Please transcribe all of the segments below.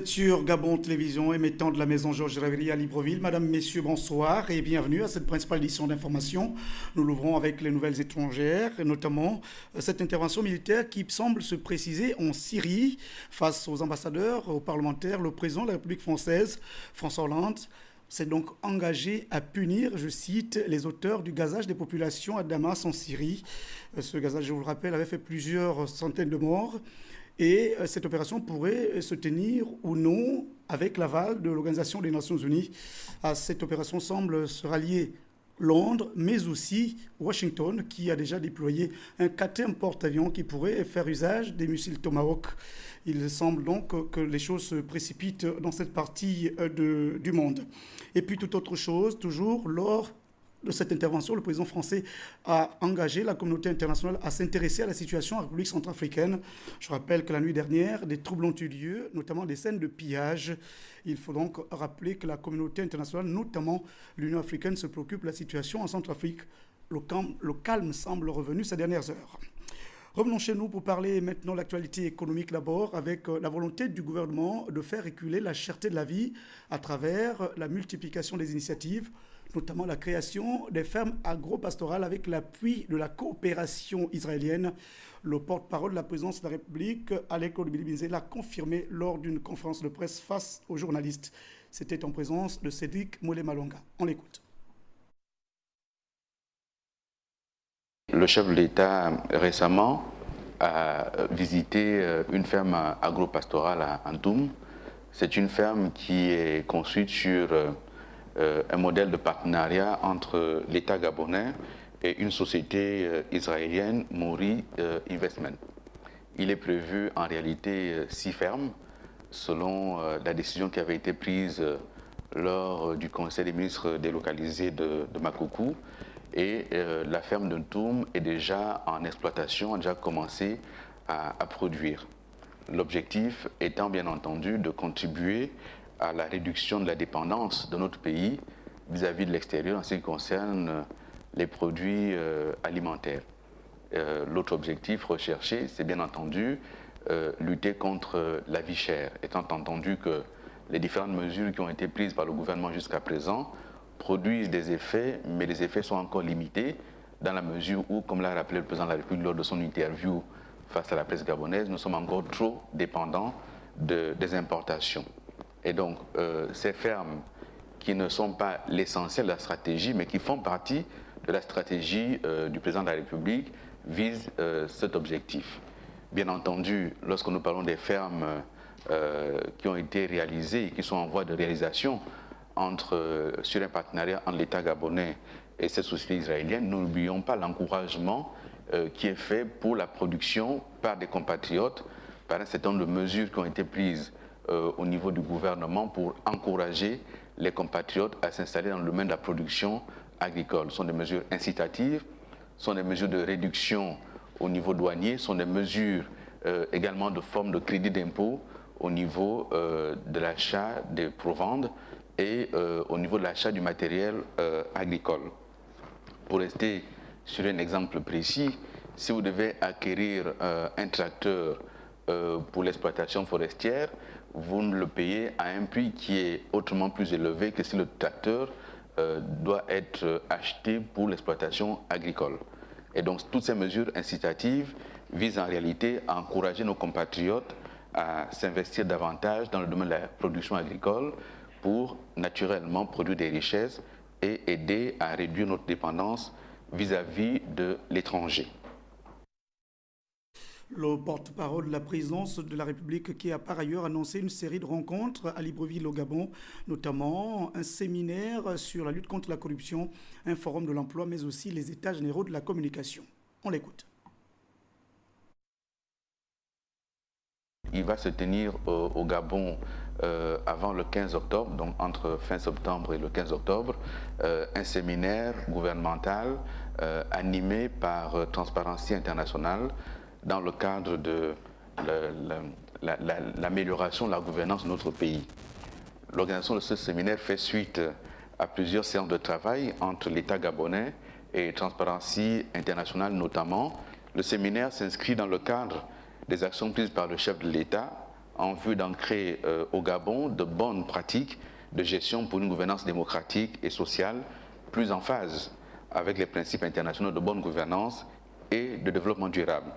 êtes sur Gabon Télévision, émettant de la maison Georges Ravery à Libreville. Madame, Messieurs, bonsoir et bienvenue à cette principale édition d'information. Nous l'ouvrons avec les nouvelles étrangères, et notamment cette intervention militaire qui semble se préciser en Syrie. Face aux ambassadeurs, aux parlementaires, le président de la République française, François Hollande, s'est donc engagé à punir, je cite, les auteurs du gazage des populations à Damas en Syrie. Ce gazage, je vous le rappelle, avait fait plusieurs centaines de morts. Et cette opération pourrait se tenir ou non avec l'aval de l'Organisation des Nations Unies. À cette opération semble se rallier Londres, mais aussi Washington, qui a déjà déployé un quatrième porte-avions qui pourrait faire usage des missiles Tomahawk. Il semble donc que les choses se précipitent dans cette partie du monde. Et puis toute autre chose, toujours lors de cette intervention, le président français a engagé la communauté internationale à s'intéresser à la situation en République centrafricaine. Je rappelle que la nuit dernière, des troubles ont eu lieu, notamment des scènes de pillage. Il faut donc rappeler que la communauté internationale, notamment l'Union africaine, se préoccupe de la situation en Centrafrique. Le calme semble revenu ces dernières heures. Revenons chez nous pour parler maintenant de l'actualité économique d'abord, avec la volonté du gouvernement de faire reculer la cherté de la vie à travers la multiplication des initiatives, notamment la création des fermes agro-pastorales avec l'appui de la coopération israélienne. Le porte-parole de la présidence de la République, Aleko Bilibinze, l'a confirmé lors d'une conférence de presse face aux journalistes. C'était en présence de Cédric Molé-Malonga. On l'écoute. Le chef de l'État récemment a visité une ferme agro-pastorale à Antoum. C'est une ferme qui est construite sur un modèle de partenariat entre l'État gabonais et une société israélienne, Mori Investment. Il est prévu en réalité 6 fermes selon la décision qui avait été prise lors du Conseil des ministres délocalisés de Makoukou. Et la ferme de Ntoum est déjà en exploitation, a déjà commencé à produire. L'objectif étant bien entendu de contribuer à la réduction de la dépendance de notre pays vis-à-vis de l'extérieur en ce qui concerne les produits alimentaires. L'autre objectif recherché, c'est bien entendu lutter contre la vie chère, étant entendu que les différentes mesures qui ont été prises par le gouvernement jusqu'à présent produisent des effets, mais les effets sont encore limités dans la mesure où, comme l'a rappelé le président de la République lors de son interview face à la presse gabonaise, nous sommes encore trop dépendants des importations. Et donc, ces fermes qui ne sont pas l'essentiel de la stratégie, mais qui font partie de la stratégie du président de la République, visent cet objectif. Bien entendu, lorsque nous parlons des fermes qui ont été réalisées et qui sont en voie de réalisation sur un partenariat entre l'État gabonais et cette société israélienne, nous n'oublions pas l'encouragement qui est fait pour la production par des compatriotes, par un certain nombre de mesures qui ont été prises au niveau du gouvernement pour encourager les compatriotes à s'installer dans le domaine de la production agricole. Ce sont des mesures incitatives, ce sont des mesures de réduction au niveau douanier, ce sont des mesures également de forme de crédit d'impôt au niveau de l'achat des provendes et au niveau de l'achat du matériel agricole. Pour rester sur un exemple précis, si vous devez acquérir un tracteur pour l'exploitation forestière, vous ne le payez à un prix qui est autrement plus élevé que si le tracteur doit être acheté pour l'exploitation agricole. Et donc toutes ces mesures incitatives visent en réalité à encourager nos compatriotes à s'investir davantage dans le domaine de la production agricole pour naturellement produire des richesses et aider à réduire notre dépendance vis-à-vis de l'étranger. Le porte-parole de la présidence de la République qui a par ailleurs annoncé une série de rencontres à Libreville au Gabon, notamment un séminaire sur la lutte contre la corruption, un forum de l'emploi, mais aussi les états généraux de la communication. On l'écoute. Il va se tenir au Gabon avant le 15 octobre, donc entre fin septembre et le 15 octobre, un séminaire gouvernemental animé par Transparency International dans le cadre de l'amélioration de la gouvernance de notre pays. L'organisation de ce séminaire fait suite à plusieurs séances de travail entre l'État gabonais et Transparency International notamment. Le séminaire s'inscrit dans le cadre des actions prises par le chef de l'État en vue d'ancrer au Gabon de bonnes pratiques de gestion pour une gouvernance démocratique et sociale plus en phase avec les principes internationaux de bonne gouvernance et de développement durable.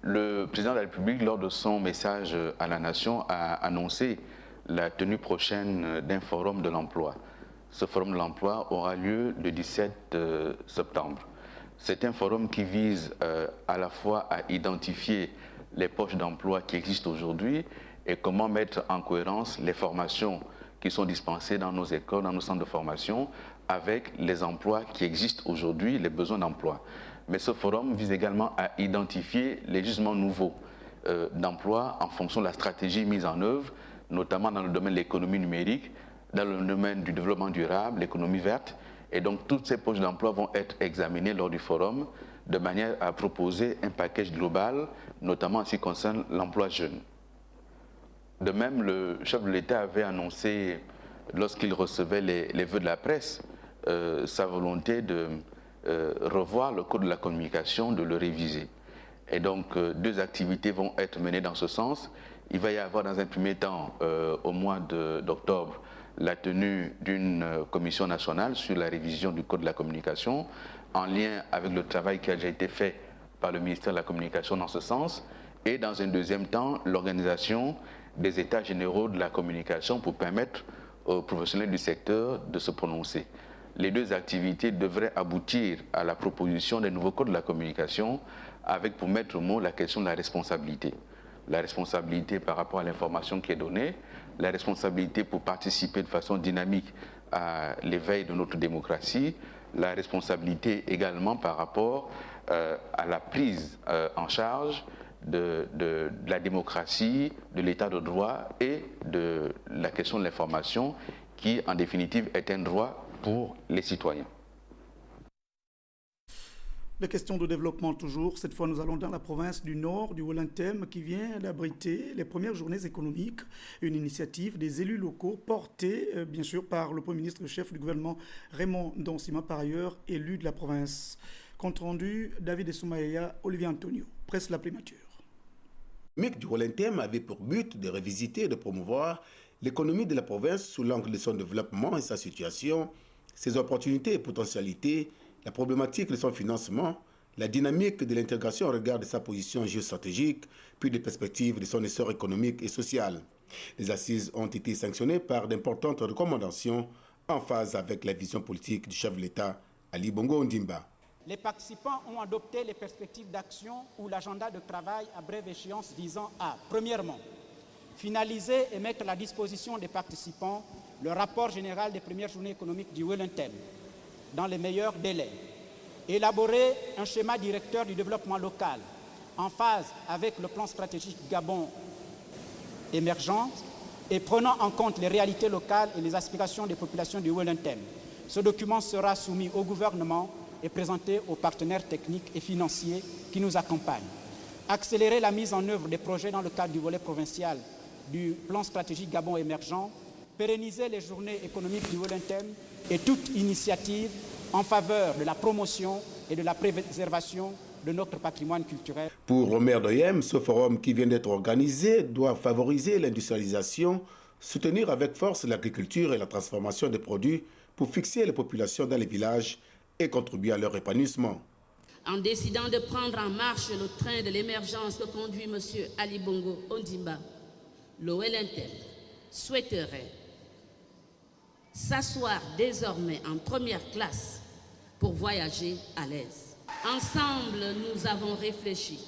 Le président de la République, lors de son message à la nation, a annoncé la tenue prochaine d'un forum de l'emploi. Ce forum de l'emploi aura lieu le 17 septembre. C'est un forum qui vise à la fois à identifier les poches d'emploi qui existent aujourd'hui et comment mettre en cohérence les formations qui sont dispensées dans nos écoles, dans nos centres de formation, avec les emplois qui existent aujourd'hui, les besoins d'emploi. Mais ce forum vise également à identifier les gisements nouveaux d'emploi en fonction de la stratégie mise en œuvre, notamment dans le domaine de l'économie numérique, dans le domaine du développement durable, l'économie verte. Et donc toutes ces poches d'emploi vont être examinées lors du forum de manière à proposer un package global, notamment en ce qui concerne l'emploi jeune. De même, le chef de l'État avait annoncé, lorsqu'il recevait les vœux de la presse, sa volonté de revoir le code de la communication, de le réviser. Et donc, deux activités vont être menées dans ce sens. Il va y avoir dans un premier temps, au mois d'octobre, la tenue d'une commission nationale sur la révision du code de la communication, en lien avec le travail qui a déjà été fait par le ministère de la Communication dans ce sens. Et dans un deuxième temps, l'organisation des états généraux de la communication pour permettre aux professionnels du secteur de se prononcer. Les deux activités devraient aboutir à la proposition des nouveaux codes de la communication avec pour maître mot la question de la responsabilité. La responsabilité par rapport à l'information qui est donnée, la responsabilité pour participer de façon dynamique à l'éveil de notre démocratie, la responsabilité également par rapport à la prise en charge de la démocratie, de l'état de droit et de la question de l'information qui, en définitive, est un droit pour les citoyens. Les questions de développement toujours. Cette fois, nous allons dans la province du Nord, du Wellington, qui vient d'abriter les premières journées économiques, une initiative des élus locaux portée, bien sûr, par le Premier ministre, le chef du gouvernement, Raymond Donsima, par ailleurs élu de la province. Compte rendu, David Soumaïa, Olivier Antonio. Presse la primature. MIC du Wellington avait pour but de revisiter et de promouvoir l'économie de la province sous l'angle de son développement et sa situation, ses opportunités et potentialités, la problématique de son financement, la dynamique de l'intégration au regard de sa position géostratégique, puis des perspectives de son essor économique et social. Les assises ont été sanctionnées par d'importantes recommandations en phase avec la vision politique du chef de l'État, Ali Bongo Ondimba. Les participants ont adopté les perspectives d'action ou l'agenda de travail à brève échéance visant à, premièrement, finaliser et mettre à la disposition des participants le rapport général des premières journées économiques du Wellington dans les meilleurs délais, élaborer un schéma directeur du développement local en phase avec le plan stratégique Gabon émergent et prenant en compte les réalités locales et les aspirations des populations du Wellington. Ce document sera soumis au gouvernement et présenté aux partenaires techniques et financiers qui nous accompagnent. Accélérer la mise en œuvre des projets dans le cadre du volet provincial du plan stratégique Gabon émergent, pérenniser les journées économiques du Wellington et toute initiative en faveur de la promotion et de la préservation de notre patrimoine culturel. Pour Omer Doyem, ce forum qui vient d'être organisé doit favoriser l'industrialisation, soutenir avec force l'agriculture et la transformation des produits pour fixer les populations dans les villages et contribuer à leur épanouissement. En décidant de prendre en marche le train de l'émergence que conduit M. Ali Bongo Ondimba, le Wellington souhaiterait s'asseoir désormais en première classe pour voyager à l'aise. Ensemble, nous avons réfléchi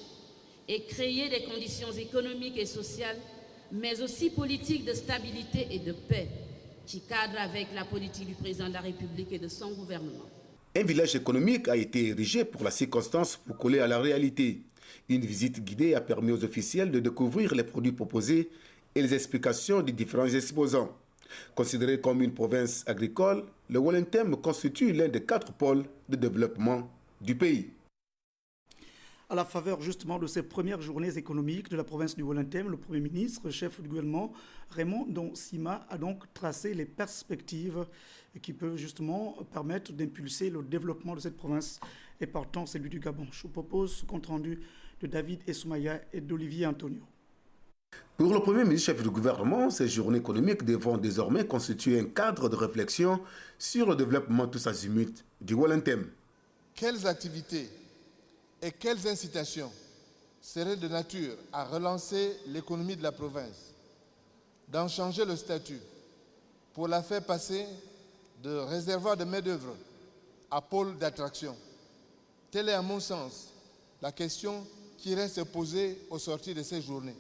et créé des conditions économiques et sociales, mais aussi politiques de stabilité et de paix qui cadrent avec la politique du président de la République et de son gouvernement. Un village économique a été érigé pour la circonstance pour coller à la réalité. Une visite guidée a permis aux officiels de découvrir les produits proposés et les explications des différents exposants. Considéré comme une province agricole, le Wellington constitue l'un des 4 pôles de développement du pays. À la faveur justement de ces premières journées économiques de la province du Wellington, le Premier ministre, chef du gouvernement, Raymond Donsima, a donc tracé les perspectives qui peuvent justement permettre d'impulser le développement de cette province et partant celui du Gabon. Je vous propose ce compte rendu de David Soumaïa et d'Olivier Antonio. Pour le Premier ministre chef du gouvernement, ces journées économiques devront désormais constituer un cadre de réflexion sur le développement tous azimuts du Wellington. Quelles activités et quelles incitations seraient de nature à relancer l'économie de la province, d'en changer le statut pour la faire passer de réservoir de main-d'œuvre à pôle d'attraction? Telle est, à mon sens, la question qui reste posée au sortir de ces journées.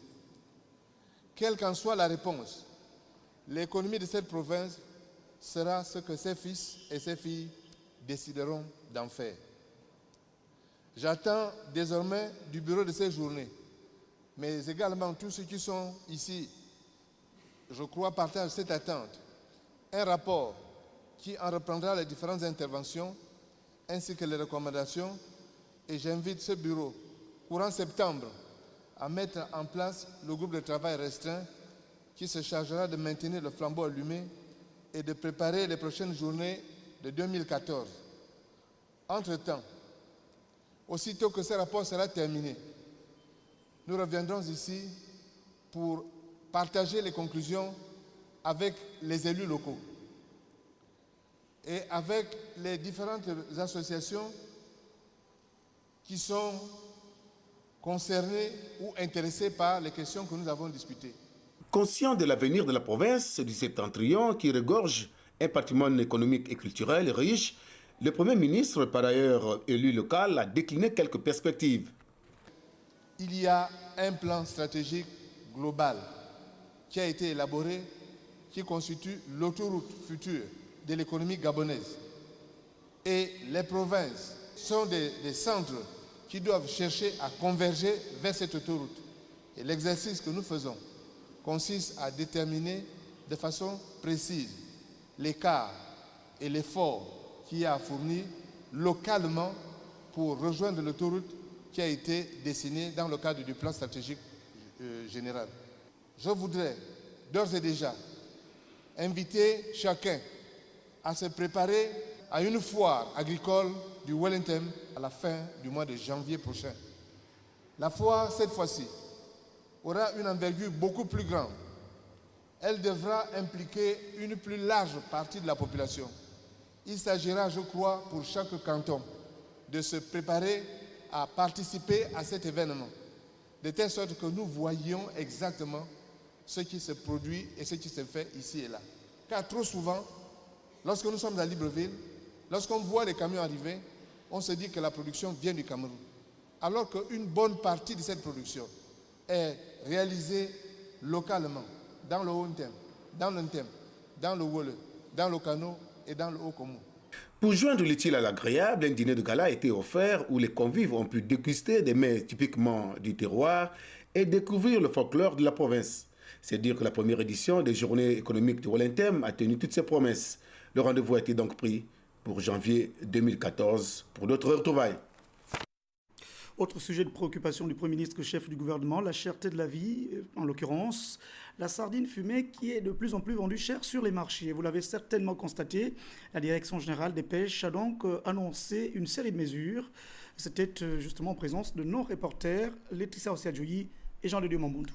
Quelle qu'en soit la réponse, l'économie de cette province sera ce que ses fils et ses filles décideront d'en faire. J'attends désormais du bureau de ces journées, mais également tous ceux qui sont ici, je crois, partagent cette attente, un rapport qui en reprendra les différentes interventions ainsi que les recommandations, et j'invite ce bureau, courant septembre, à mettre en place le groupe de travail restreint qui se chargera de maintenir le flambeau allumé et de préparer les prochaines journées de 2014. Entre-temps, aussitôt que ce rapport sera terminé, nous reviendrons ici pour partager les conclusions avec les élus locaux et avec les différentes associations qui sont concernés ou intéressés par les questions que nous avons discutées. Conscient de l'avenir de la province du Septentrion qui regorge un patrimoine économique et culturel riche, le Premier ministre, par ailleurs élu local, a décliné quelques perspectives. Il y a un plan stratégique global qui a été élaboré, qui constitue l'autoroute future de l'économie gabonaise. Et les provinces sont des centres qui doivent chercher à converger vers cette autoroute. Et l'exercice que nous faisons consiste à déterminer de façon précise l'écart et l'effort qu'il y a à fournir localement pour rejoindre l'autoroute qui a été dessinée dans le cadre du plan stratégique général. Je voudrais d'ores et déjà inviter chacun à se préparer à une foire agricole du Wellington à la fin du mois de janvier prochain. La foire, cette fois-ci, aura une envergure beaucoup plus grande. Elle devra impliquer une plus large partie de la population. Il s'agira, je crois, pour chaque canton, de se préparer à participer à cet événement, de telle sorte que nous voyions exactement ce qui se produit et ce qui se fait ici et là. Car trop souvent, lorsque nous sommes à Libreville, lorsqu'on voit les camions arriver, on se dit que la production vient du Cameroun. Alors qu'une bonne partie de cette production est réalisée localement, dans le Haut-Ntem, dans l'Ntem, dans le Wole, dans le Kano et dans le Haut-Komo. Pour joindre l'utile à l'agréable, un dîner de gala a été offert où les convives ont pu déguster des mets typiquement du terroir et découvrir le folklore de la province. C'est dire que la première édition des Journées économiques du Wellington a tenu toutes ses promesses. Le rendez-vous a été donc pris pour janvier 2014 pour d'autres retrouvailles. Autre sujet de préoccupation du Premier ministre chef du gouvernement, la cherté de la vie, en l'occurrence la sardine fumée qui est de plus en plus vendue cher sur les marchés. Vous l'avez certainement constaté, la Direction générale des pêches a donc annoncé une série de mesures. C'était justement en présence de nos reporters Laetitia Osiadjoui et Jean-de-Dieu Mamboundou.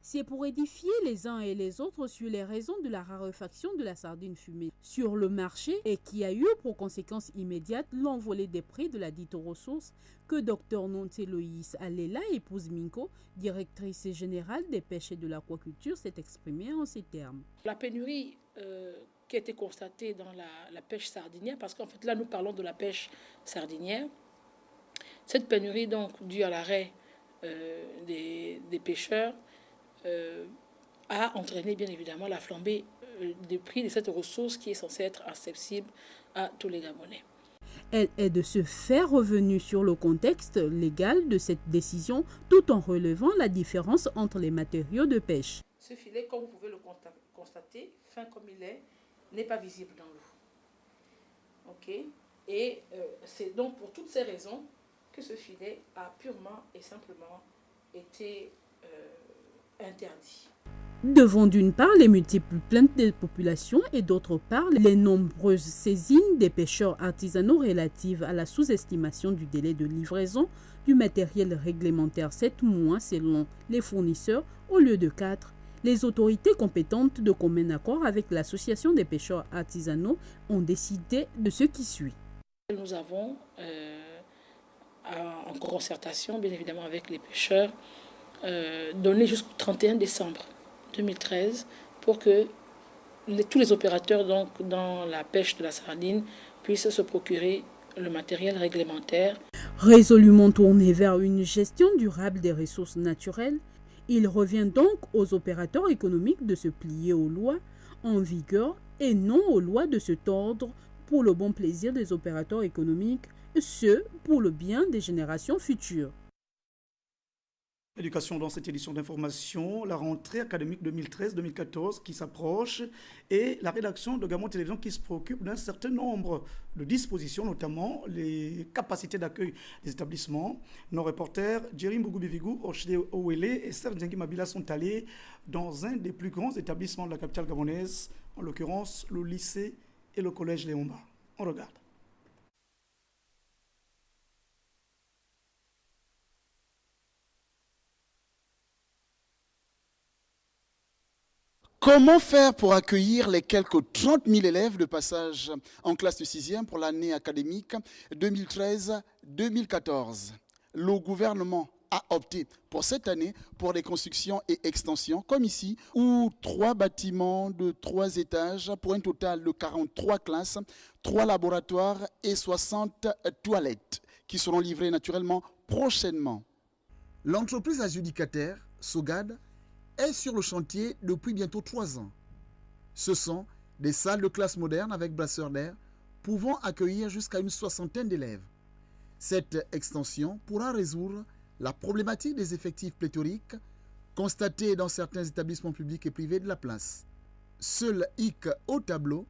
C'est pour édifier les uns et les autres sur les raisons de la raréfaction de la sardine fumée sur le marché et qui a eu pour conséquence immédiate l'envolée des prix de la dite ressource que Dr Nonte Loïs Alela, épouse Minko, directrice générale des pêches et de l'aquaculture, s'est exprimée en ces termes. La pénurie qui a été constatée dans la pêche sardinière, parce qu'en fait là nous parlons de la pêche sardinière, cette pénurie donc due à l'arrêt des pêcheurs a entraîné bien évidemment la flambée des prix de cette ressource qui est censée être accessible à tous les Gabonais. Elle est de se faire revenue sur le contexte légal de cette décision tout en relevant la différence entre les matériaux de pêche. Ce filet, comme vous pouvez le constater, fin comme il est, n'est pas visible dans l'eau. Okay? Et c'est donc pour toutes ces raisons que ce filet a purement et simplement été interdit. Devant d'une part les multiples plaintes des populations et d'autre part les nombreuses saisines des pêcheurs artisanaux relatives à la sous-estimation du délai de livraison du matériel réglementaire 7 mois selon les fournisseurs au lieu de 4, les autorités compétentes de commun accord avec l'association des pêcheurs artisanaux ont décidé de ce qui suit. Nous avons, en concertation bien évidemment avec les pêcheurs, donné jusqu'au 31 décembre 2013 pour que tous les opérateurs donc, dans la pêche de la sardine puissent se procurer le matériel réglementaire. Résolument tourné vers une gestion durable des ressources naturelles, il revient donc aux opérateurs économiques de se plier aux lois en vigueur et non aux lois de se tordre pour le bon plaisir des opérateurs économiques, ce pour le bien des générations futures. Éducation dans cette édition d'information, la rentrée académique 2013-2014 qui s'approche et la rédaction de Gabon Télévision qui se préoccupe d'un certain nombre de dispositions, notamment les capacités d'accueil des établissements. Nos reporters Jerry Mbougoubivigou, Orchidé Owele et Serge Djengi Mabila sont allés dans un des plus grands établissements de la capitale gabonaise, en l'occurrence le lycée et le collège Léomba. On regarde. Comment faire pour accueillir les quelques 30 000 élèves de passage en classe de 6e pour l'année académique 2013-2014 ? Le gouvernement a opté pour cette année pour des constructions et extensions, comme ici, où 3 bâtiments de 3 étages pour un total de 43 classes, 3 laboratoires et 60 toilettes qui seront livrées naturellement prochainement. L'entreprise adjudicataire, Sogad, est sur le chantier depuis bientôt 3 ans. Ce sont des salles de classe modernes avec brasseurs d'air pouvant accueillir jusqu'à une 60aine d'élèves. Cette extension pourra résoudre la problématique des effectifs pléthoriques constatée dans certains établissements publics et privés de la place. Seul hic au tableau,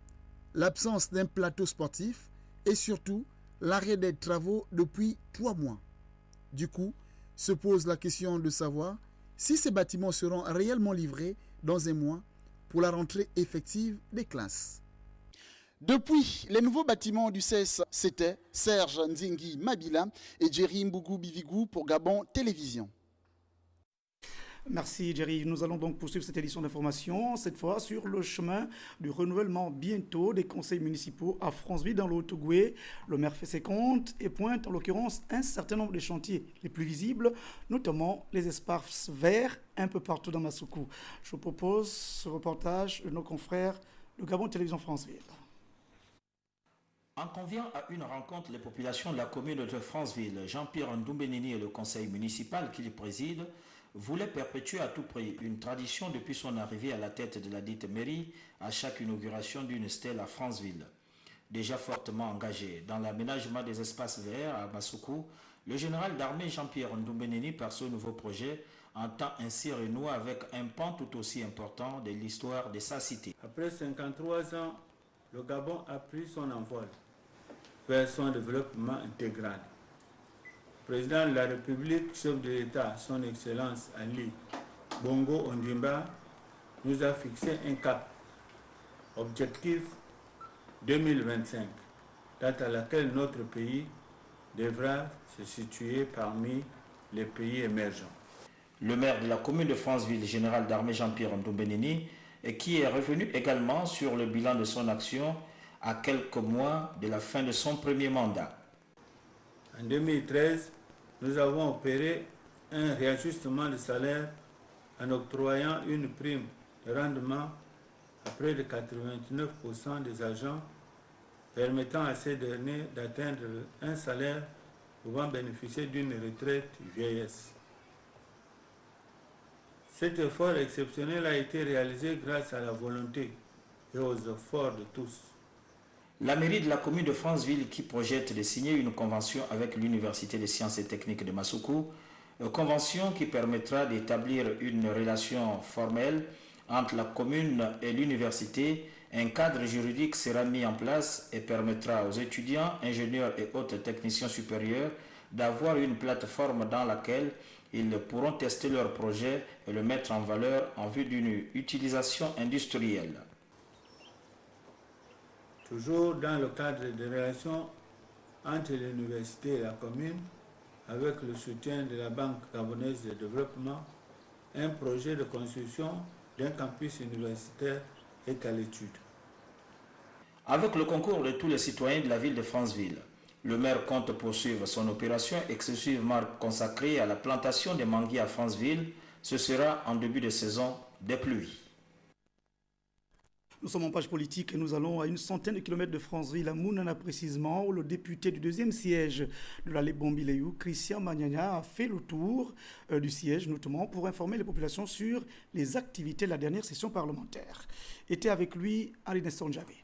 l'absence d'un plateau sportif et surtout l'arrêt des travaux depuis 3 mois. Du coup, se pose la question de savoir si ces bâtiments seront réellement livrés dans un mois pour la rentrée effective des classes. Depuis les nouveaux bâtiments du CES, c'était Serge Nzingi Mabila et Jerry Mbougoubivigou pour Gabon Télévision. Merci Jerry. Nous allons donc poursuivre cette édition d'information, cette fois sur le chemin du renouvellement bientôt des conseils municipaux à Franceville dans le Haut-Ogooué. Le maire fait ses comptes et pointe en l'occurrence un certain nombre de chantiers les plus visibles, notamment les espaces verts un peu partout dans Massoukou. Je vous propose ce reportage de nos confrères de Gabon Télévision Franceville. En convient à une rencontre les populations de la commune de Franceville, Jean-Pierre Ndoumbenini et le conseil municipal qu'il préside voulait perpétuer à tout prix une tradition depuis son arrivée à la tête de la dite mairie à chaque inauguration d'une stèle à Franceville. Déjà fortement engagé dans l'aménagement des espaces verts à Massoukou, le général d'armée Jean-Pierre Ndoumbenini par ce nouveau projet entend ainsi renouer avec un pan tout aussi important de l'histoire de sa cité. Après 53 ans, le Gabon a pris son envol vers son développement intégral. Président de la République, chef de l'État, son Excellence Ali Bongo Ondimba, nous a fixé un cap, objectif 2025, date à laquelle notre pays devra se situer parmi les pays émergents. Le maire de la commune de Franceville, général d'armée Jean-Pierre Ndoumbenini, qui est revenu également sur le bilan de son action à quelques mois de la fin de son premier mandat. En 2013, nous avons opéré un réajustement de salaire en octroyant une prime de rendement à près de 89% des agents, permettant à ces derniers d'atteindre un salaire pouvant bénéficier d'une retraite vieillesse. Cet effort exceptionnel a été réalisé grâce à la volonté et aux efforts de tous. La mairie de la commune de Franceville qui projette de signer une convention avec l'Université des sciences et techniques de Massoukou, une convention qui permettra d'établir une relation formelle entre la commune et l'université. Un cadre juridique sera mis en place et permettra aux étudiants, ingénieurs et autres techniciens supérieurs d'avoir une plateforme dans laquelle Ils pourront tester leur projet et le mettre en valeur en vue d'une utilisation industrielle. Toujours dans le cadre des relations entre l'université et la commune, avec le soutien de la Banque gabonaise de développement, un projet de construction d'un campus universitaire est à l'étude. Avec le concours de tous les citoyens de la ville de Franceville, le maire compte poursuivre son opération exclusivement consacrée à la plantation des manguiers à Franceville. Ce sera en début de saison des pluies. Nous sommes en page politique et nous allons à une centaine de kilomètres de Franceville, à Mounana précisément, où le député du deuxième siège de la Lebombi-Leyou, Christian Magnagna, a fait le tour du siège, notamment pour informer les populations sur les activités de la dernière session parlementaire. Était avec lui Henri Nestor Javé.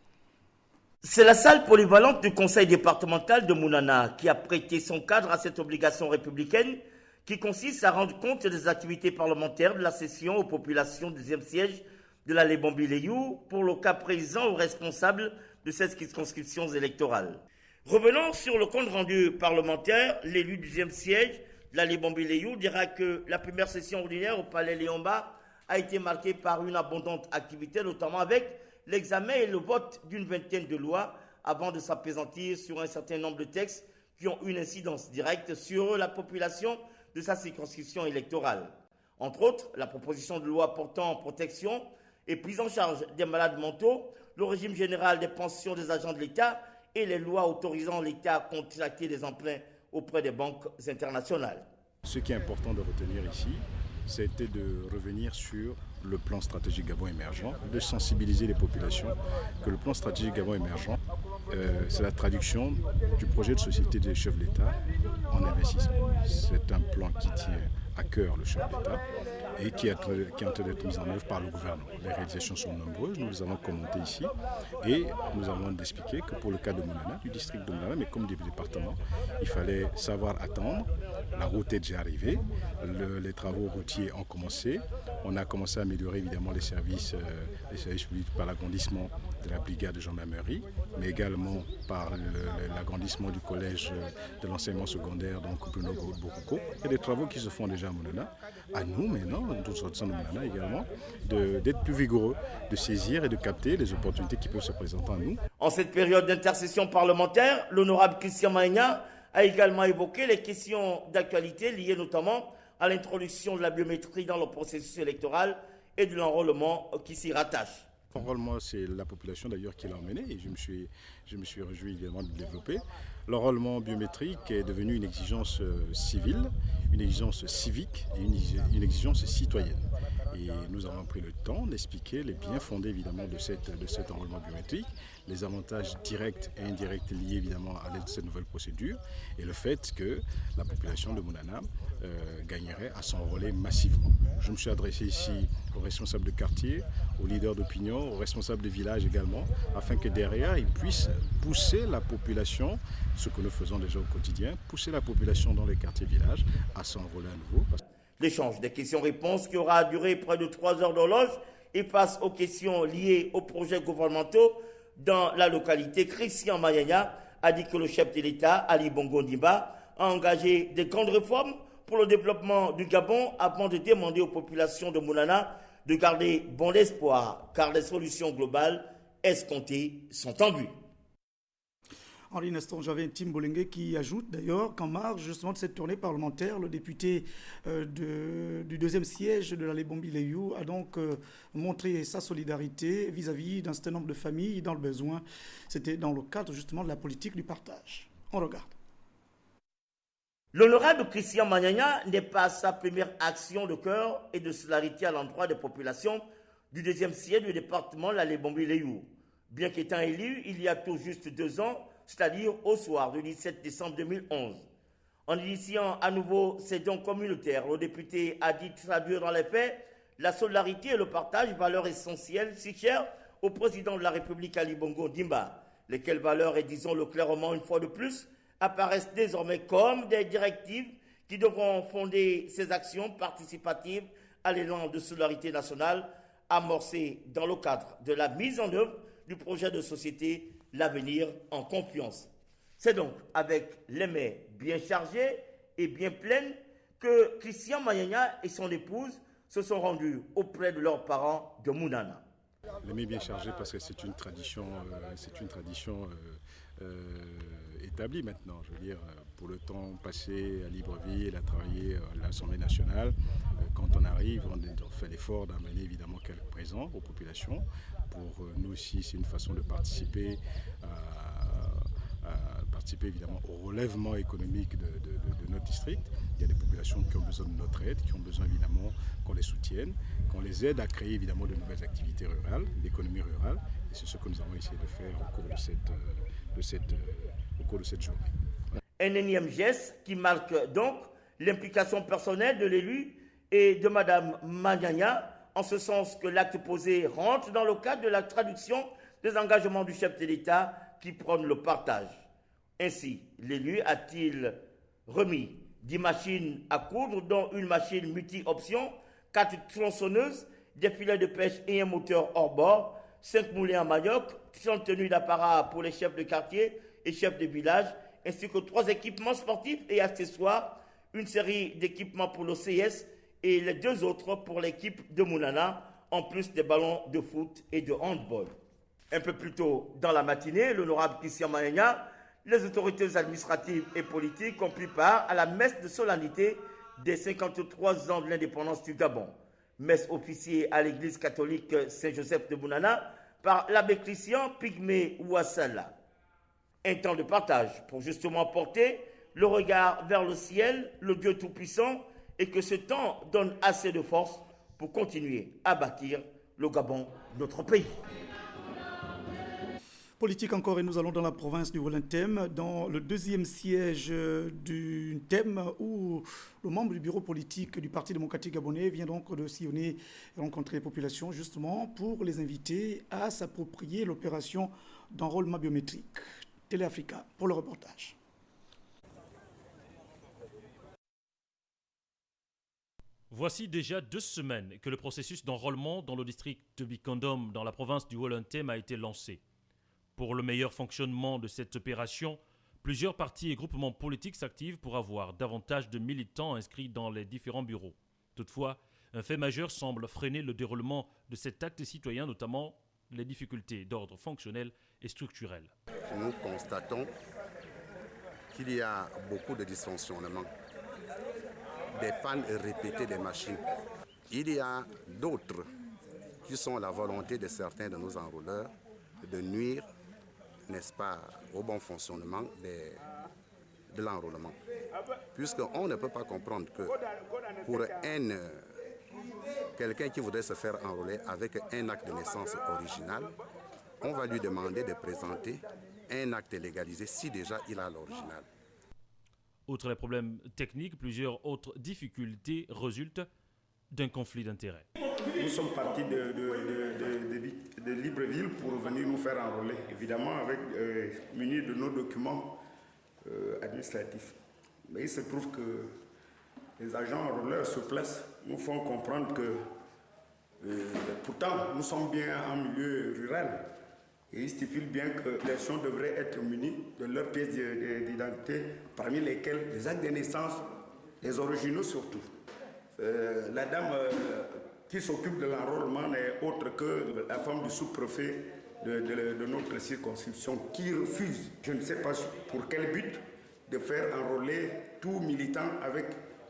C'est la salle polyvalente du conseil départemental de Mounana qui a prêté son cadre à cette obligation républicaine qui consiste à rendre compte des activités parlementaires de la session aux populations du deuxième siège de la Lebombi-Leyou pour le cas présent ou responsable de cette circonscription électorale. Revenons sur le compte rendu parlementaire, l'élu du deuxième siège de la Lebombi-Leyou dira que la première session ordinaire au Palais Léomba a été marquée par une abondante activité, notamment avec l'examen et le vote d'une vingtaine de lois avant de s'appesantir sur un certain nombre de textes qui ont une incidence directe sur la population de sa circonscription électorale. Entre autres, la proposition de loi portant protection et prise en charge des malades mentaux, le régime général des pensions des agents de l'État et les lois autorisant l'État à contracter des emprunts auprès des banques internationales. Ce qui est important de retenir ici, c'était de revenir sur le plan stratégique Gabon émergent, de sensibiliser les populations que le plan stratégique Gabon émergent, c'est la traduction du projet de société des chefs d'État en investissement. C'est un plan qui tient à cœur le chef d'État et qui est en train d'être mis en œuvre par le gouvernement. Les réalisations sont nombreuses, nous les avons commentées ici et nous avons expliqué que pour le cas de Mounana, du district de Mounana, mais comme du département, il fallait savoir attendre. La route est déjà arrivée, les travaux routiers ont commencé. On a commencé à améliorer évidemment les services publics par l'agrandissement de la brigade de gendarmerie, mais également par l'agrandissement du collège de l'enseignement secondaire, donc Bruno Boruko. Il y a des travaux qui se font déjà à Mounana. À nous maintenant, d'autres sortes de Mounana également, d'être plus vigoureux, de saisir et de capter les opportunités qui peuvent se présenter à nous. En cette période d'intercession parlementaire, l'honorable Christian Magnagna a également évoqué les questions d'actualité liées notamment à l'introduction de la biométrie dans le processus électoral et de l'enrôlement qui s'y rattache. L'enrôlement, c'est la population d'ailleurs qui l'a emmené et je me suis réjoui évidemment de le développer. L'enrôlement biométrique est devenu une exigence civile, une exigence civique et une exigence citoyenne. Et nous avons pris le temps d'expliquer les biens fondés évidemment de cet enrôlement biométrique, les avantages directs et indirects liés évidemment à l'aide de cette nouvelle procédure et le fait que la population de Mounana gagnerait à s'enrôler massivement. Je me suis adressé ici aux responsables de quartier, aux leaders d'opinion, aux responsables de village également, afin que derrière ils puissent pousser la population, ce que nous faisons déjà au quotidien, pousser la population dans les quartiers-villages à s'enrôler à nouveau. L'échange des questions-réponses qui aura duré près de 3 heures d'horloge et face aux questions liées aux projets gouvernementaux dans la localité, Christian Magnagna a dit que le chef de l'État, Ali Bongo Ondimba, a engagé des grandes réformes pour le développement du Gabon avant de demander aux populations de Mounana de garder bon espoir car les solutions globales escomptées sont en vue. Henri Nestor, j'avais un Tim Bolengue qui ajoute d'ailleurs qu'en marge justement de cette tournée parlementaire, le député du deuxième siège de la Lebombi-Leyou a donc montré sa solidarité vis-à-vis d'un certain nombre de familles dans le besoin. C'était dans le cadre justement de la politique du partage. On regarde. L'honorable Christian Magnagna n'est pas sa première action de cœur et de solidarité à l'endroit des populations du deuxième siège du département de la Lebombi-Leyou. Bien qu'étant élu il y a tout juste 2 ans, c'est-à-dire au soir du 17 décembre 2011. En initiant à nouveau ces dons communautaires, le député a dit traduire dans les faits la solidarité et le partage, valeurs essentielles si chères au président de la République Ali Bongo Ondimba, lesquelles valeurs, et disons-le clairement une fois de plus, apparaissent désormais comme des directives qui devront fonder ces actions participatives à l'élan de solidarité nationale amorcé dans le cadre de la mise en œuvre du projet de société L'avenir en confiance. C'est donc avec les mains bien chargées et bien pleines que Christian Mayanya et son épouse se sont rendus auprès de leurs parents de Mounana. L'aimé bien chargé parce que c'est une tradition établie maintenant. Je veux dire, pour le temps passé à Libreville, à travailler à l'Assemblée nationale, quand on arrive, on fait l'effort d'amener évidemment quelques présents aux populations. Pour nous aussi, c'est une façon de participer évidemment au relèvement économique de notre district. Il y a des populations qui ont besoin de notre aide, qui ont besoin évidemment qu'on les soutienne, qu'on les aide à créer évidemment de nouvelles activités rurales, l'économie rurale. Et c'est ce que nous avons essayé de faire au cours de cette journée. Un énième geste qui marque donc l'implication personnelle de l'élu et de Mme Mayanya, en ce sens que l'acte posé rentre dans le cadre de la traduction des engagements du chef de l'État qui prône le partage. Ainsi, l'élu a-t-il remis 10 machines à coudre, dont une machine multi-option, 4 tronçonneuses, des filets de pêche et un moteur hors bord, 5 moulins à manioc, 30 tenues d'apparat pour les chefs de quartier et chefs de village, ainsi que 3 équipements sportifs et accessoires, une série d'équipements pour l'OCS et les 2 autres pour l'équipe de Mounana, en plus des ballons de foot et de handball. Un peu plus tôt dans la matinée, l'honorable Christian Mayanya, les autorités administratives et politiques ont pris part à la messe de solennité des 53 ans de l'indépendance du Gabon. Messe officiée à l'église catholique Saint-Joseph de Mounana par l'abbé Christian Pygmé Ouassala. Un temps de partage pour justement porter le regard vers le ciel, le Dieu Tout-Puissant, et que ce temps donne assez de force pour continuer à bâtir le Gabon, notre pays. Politique encore, et nous allons dans la province du Wolontém, dans le 2e siège du thème où le membre du bureau politique du Parti démocratique gabonais vient donc de sillonner et rencontrer les populations justement pour les inviter à s'approprier l'opération d'enrôlement biométrique. Téléafrica pour le reportage. Voici déjà 2 semaines que le processus d'enrôlement dans le district de Bikondom, dans la province du Wolontém, a été lancé. Pour le meilleur fonctionnement de cette opération, plusieurs partis et groupements politiques s'activent pour avoir davantage de militants inscrits dans les différents bureaux. Toutefois, un fait majeur semble freiner le déroulement de cet acte citoyen, notamment les difficultés d'ordre fonctionnel et structurel. Nous constatons qu'il y a beaucoup de dysfonctionnements, des pannes répétées des machines. Il y a d'autres qui sont la volonté de certains de nos enrôleurs de nuire, n'est-ce pas, au bon fonctionnement de l'enrôlement. Puisqu'on ne peut pas comprendre que pour quelqu'un qui voudrait se faire enrôler avec un acte de naissance original, on va lui demander de présenter un acte légalisé si déjà il a l'original. Outre les problèmes techniques, plusieurs autres difficultés résultent d'un conflit d'intérêts. Nous sommes partis de Libreville pour venir nous faire enrôler, évidemment munis de nos documents administratifs. Mais il se trouve que les agents enrôleurs sur place nous font comprendre que pourtant nous sommes bien en milieu rural et ils stipulent bien que les gens devraient être munis de leurs pièces d'identité, parmi lesquelles les actes de naissance, les originaux surtout. La dame qui s'occupe de l'enrôlement n'est autre que la femme du sous-préfet de notre circonscription qui refuse, je ne sais pas pour quel but, de faire enrôler tout militant avec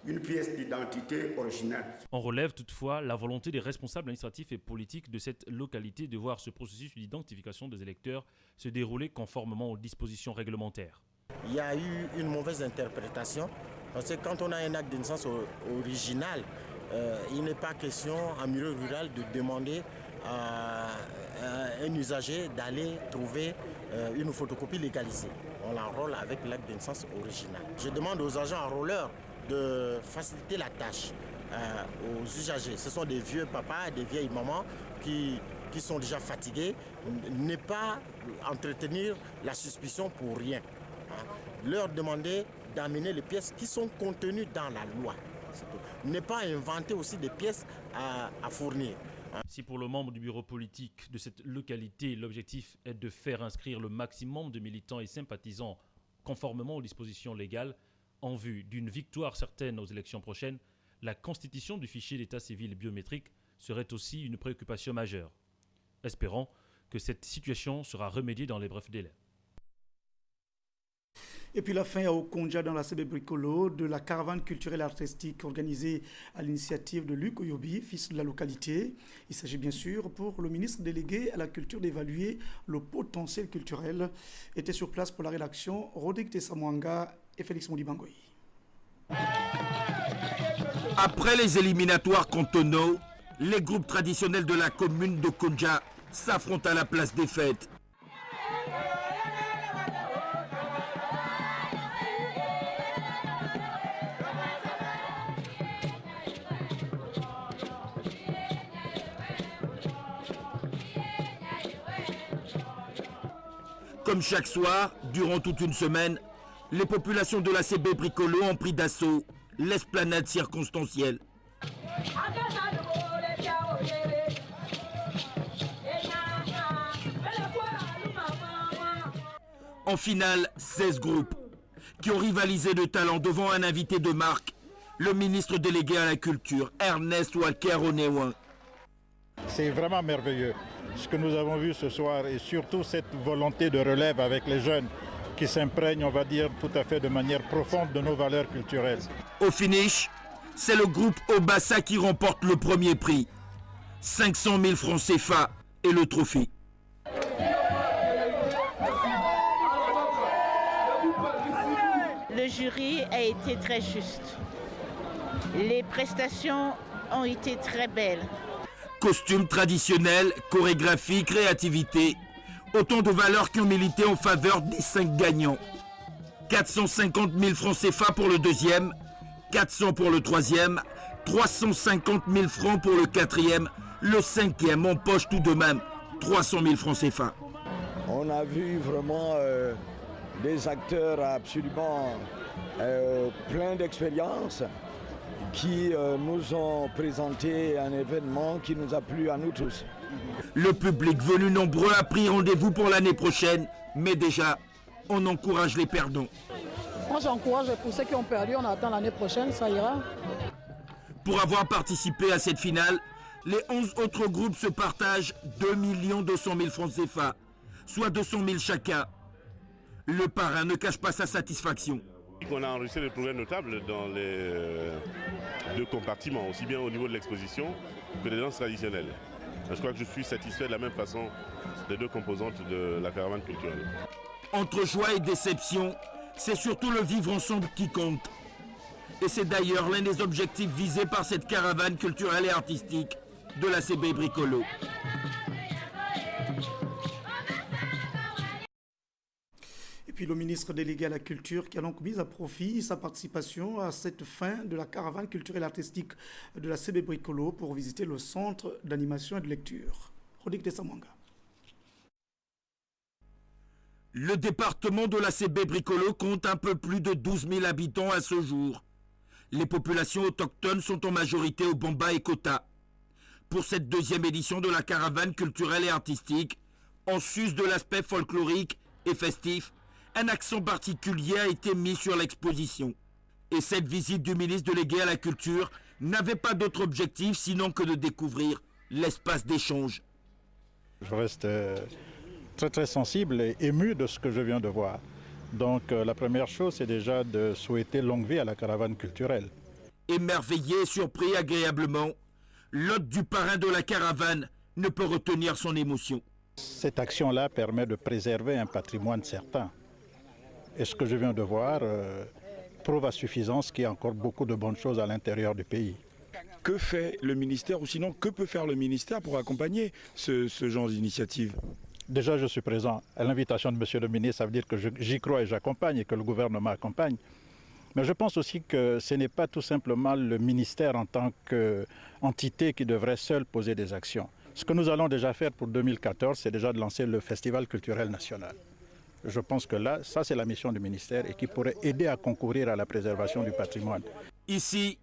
une pièce d'identité originale. On relève toutefois la volonté des responsables administratifs et politiques de cette localité de voir ce processus d'identification des électeurs se dérouler conformément aux dispositions réglementaires. Il y a eu une mauvaise interprétation parce que quand on a un acte de naissance original, il n'est pas question en milieu rural de demander à un usager d'aller trouver une photocopie légalisée. On l'enrôle avec l'acte de naissance original. Je demande aux agents enrôleurs de faciliter la tâche aux usagers. Ce sont des vieux papas, des vieilles mamans qui sont déjà fatigués. Ne pas entretenir la suspicion pour rien. Leur demander d'amener les pièces qui sont contenues dans la loi. Ne pas inventer aussi des pièces à fournir. Si pour le membre du bureau politique de cette localité, l'objectif est de faire inscrire le maximum de militants et sympathisants conformément aux dispositions légales, en vue d'une victoire certaine aux élections prochaines, la constitution du fichier d'état civil biométrique serait aussi une préoccupation majeure. Espérons que cette situation sera remédiée dans les brefs délais. Et puis la fin à Okonja dans la CB Bricolo de la caravane culturelle et artistique organisée à l'initiative de Luc Oyobi, fils de la localité. Il s'agit bien sûr pour le ministre délégué à la culture d'évaluer le potentiel culturel. Étaient sur place pour la rédaction Rodrigue Tessamouanga et Félix Moudibangoyi. Après les éliminatoires cantonaux, les groupes traditionnels de la commune de Konja s'affrontent à la place des fêtes. Comme chaque soir, durant toute une semaine, les populations de la CB Bricolo ont pris d'assaut l'esplanade circonstancielle. En finale, 16 groupes qui ont rivalisé de talent devant un invité de marque, le ministre délégué à la culture, Ernest Walker Onewin. C'est vraiment merveilleux ce que nous avons vu ce soir et surtout cette volonté de relève avec les jeunes qui s'imprègnent, on va dire, tout à fait de manière profonde de nos valeurs culturelles. Au finish, c'est le groupe Obassa qui remporte le premier prix. 500 000 francs CFA et le trophée. Le jury a été très juste. Les prestations ont été très belles. Costumes traditionnels, chorégraphie, créativité. Autant de valeurs qui ont milité en faveur des 5 gagnants. 450 000 francs CFA pour le deuxième, 400 pour le troisième, 350 000 francs pour le quatrième, le cinquième empoche tout de même 300 000 francs CFA. On a vu vraiment des acteurs absolument pleins d'expérience qui nous ont présenté un événement qui nous a plu à nous tous. Le public venu nombreux a pris rendez-vous pour l'année prochaine, mais déjà, on encourage les perdants. Moi j'encourage pour ceux qui ont perdu, on attend l'année prochaine, ça ira. Pour avoir participé à cette finale, les 11 autres groupes se partagent 2 200 000 francs CFA, soit 200 000 chacun. Le parrain ne cache pas sa satisfaction. On a enregistré des progrès notables dans les 2 compartiments, aussi bien au niveau de l'exposition que des danses traditionnelles. Je crois que je suis satisfait de la même façon des 2 composantes de la caravane culturelle. Entre joie et déception, c'est surtout le vivre ensemble qui compte. Et c'est d'ailleurs l'un des objectifs visés par cette caravane culturelle et artistique de la CB Bricolo. Et puis le ministre délégué à la culture qui a donc mis à profit sa participation à cette fin de la caravane culturelle et artistique de la CB Bricolo pour visiter le centre d'animation et de lecture. Rodrigue Tessamouanga. Le département de la CB Bricolo compte un peu plus de 12 000 habitants à ce jour. Les populations autochtones sont en majorité au Bamba et Kota. Pour cette 2e édition de la caravane culturelle et artistique, en sus de l'aspect folklorique et festif, un accent particulier a été mis sur l'exposition. Et cette visite du ministre délégué à la culture n'avait pas d'autre objectif sinon que de découvrir l'espace d'échange. Je reste très sensible et ému de ce que je viens de voir. Donc la première chose, c'est déjà de souhaiter longue vie à la caravane culturelle. Émerveillé, surpris agréablement, l'hôte du parrain de la caravane ne peut retenir son émotion. Cette action-là permet de préserver un patrimoine certain. Et ce que je viens de voir prouve à suffisance qu'il y a encore beaucoup de bonnes choses à l'intérieur du pays. Que fait le ministère ou sinon que peut faire le ministère pour accompagner ce genre d'initiative ? Déjà, je suis présent à l'invitation de M. le ministre, ça veut dire que j'y crois et j'accompagne et que le gouvernement accompagne. Mais je pense aussi que ce n'est pas tout simplement le ministère en tant qu'entité qui devrait seul poser des actions. Ce que nous allons déjà faire pour 2014, c'est déjà de lancer le Festival culturel national. Je pense que là, ça c'est la mission du ministère et qui pourrait aider à concourir à la préservation du patrimoine. Ici,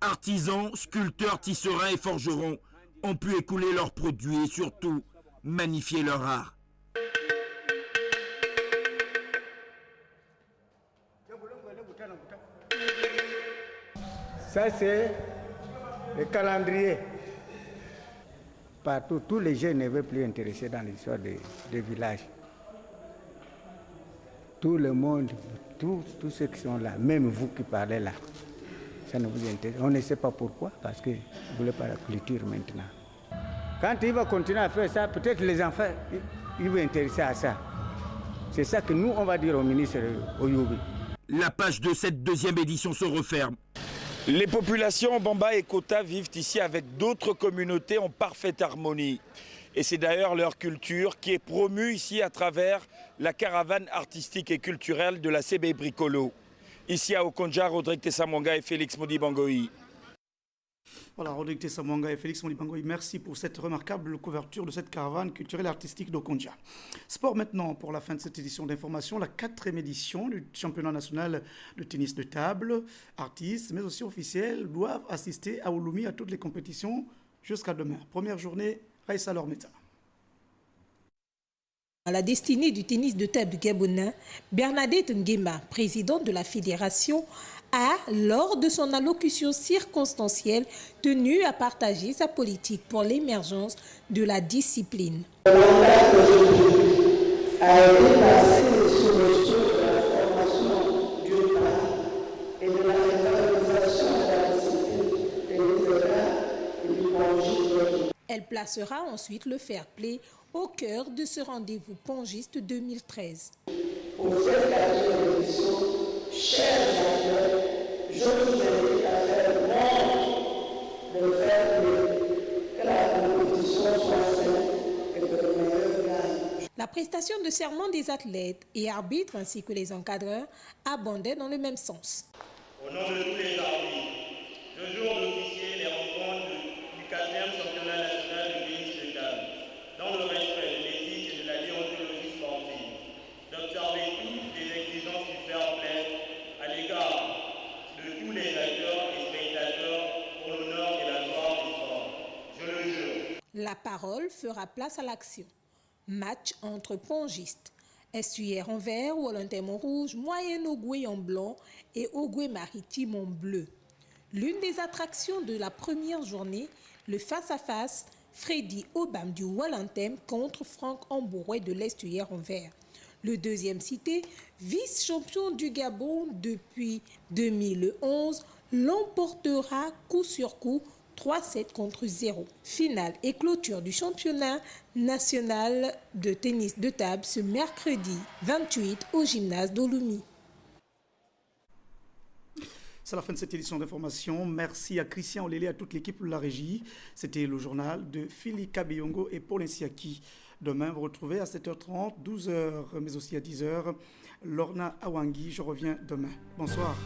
artisans, sculpteurs, tisserands et forgerons ont pu écouler leurs produits et surtout magnifier leur art. Ça, c'est le calendrier. Partout, tous les jeunes ne veulent plus intéresser dans l'histoire des villages. Tout le monde, tous ceux qui sont là, même vous qui parlez là, ça ne vous intéresse. On ne sait pas pourquoi, parce que vous ne voulez pas la culture maintenant. Quand il va continuer à faire ça, peut-être les enfants, ils vont intéresser à ça. C'est ça que nous, on va dire au ministre Oyoubi. La page de cette deuxième édition se referme. Les populations Bamba et Kota vivent ici avec d'autres communautés en parfaite harmonie. Et c'est d'ailleurs leur culture qui est promue ici à travers la caravane artistique et culturelle de la CB Bricolo. Ici à Okonja, Rodrigue Tessamwanga et Félix Modibangoï. Voilà, Rodrigue Tessamwanga et Félix Modibangoï, merci pour cette remarquable couverture de cette caravane culturelle et artistique d'Okonja. Sport maintenant, pour la fin de cette édition d'information, la 4e édition du championnat national de tennis de table. Artistes, mais aussi officiels, doivent assister à Ouloumi à toutes les compétitions jusqu'à demain. Première journée, Raissa Lormeta. À la destinée du tennis de table gabonais, Bernadette Nguema, présidente de la fédération, a, lors de son allocution circonstancielle, tenu à partager sa politique pour l'émergence de la discipline. Le mandat d'aujourd'hui a été placé sur le sceau de la formation d'une part et de la valorisation de la discipline des littéraires et du pongiste. Elle placera ensuite le fair play au cœur de ce rendez-vous pongiste 2013. Pour cette 4e édition, chers acteurs, je vous invite à faire le fair play, que la compétition soit saine et que le meilleur gagne. La prestation de serment des athlètes et arbitres ainsi que les encadreurs abondaient dans le même sens. Au nom de tous les arbitres, je jure d'officier les rencontres du 4e championnat national de tennis de table, dans le respect de l'éthique et de la déontologie sportive, d'observer toutes les exigences du fair play à l'égard de tous les acteurs et spectateurs pour l'honneur et la gloire du sport. Je le jure. La parole fera place à l'action. Match entre pongistes. Estuaire en vert, Wallonthème en rouge, Moyenne Ogoué en blanc et Ogoué Maritime en bleu. L'une des attractions de la première journée, le face-à-face, Freddy Obam du Wallonthème contre Franck Ambourouet de l'Estuaire en vert. Le deuxième cité, vice-champion du Gabon depuis 2011, l'emportera coup sur coup 3-7 contre 0. Finale et clôture du championnat national de tennis de table ce mercredi 28 au gymnase d'Ouloumi. C'est la fin de cette édition d'information. Merci à Christian Olélé et à toute l'équipe de la régie. C'était le journal de Philippe Kabeyongo et Paul Nsiaki. Demain, vous retrouvez à 7h30, 12h, mais aussi à 10h. Lorna Awangi, je reviens demain. Bonsoir.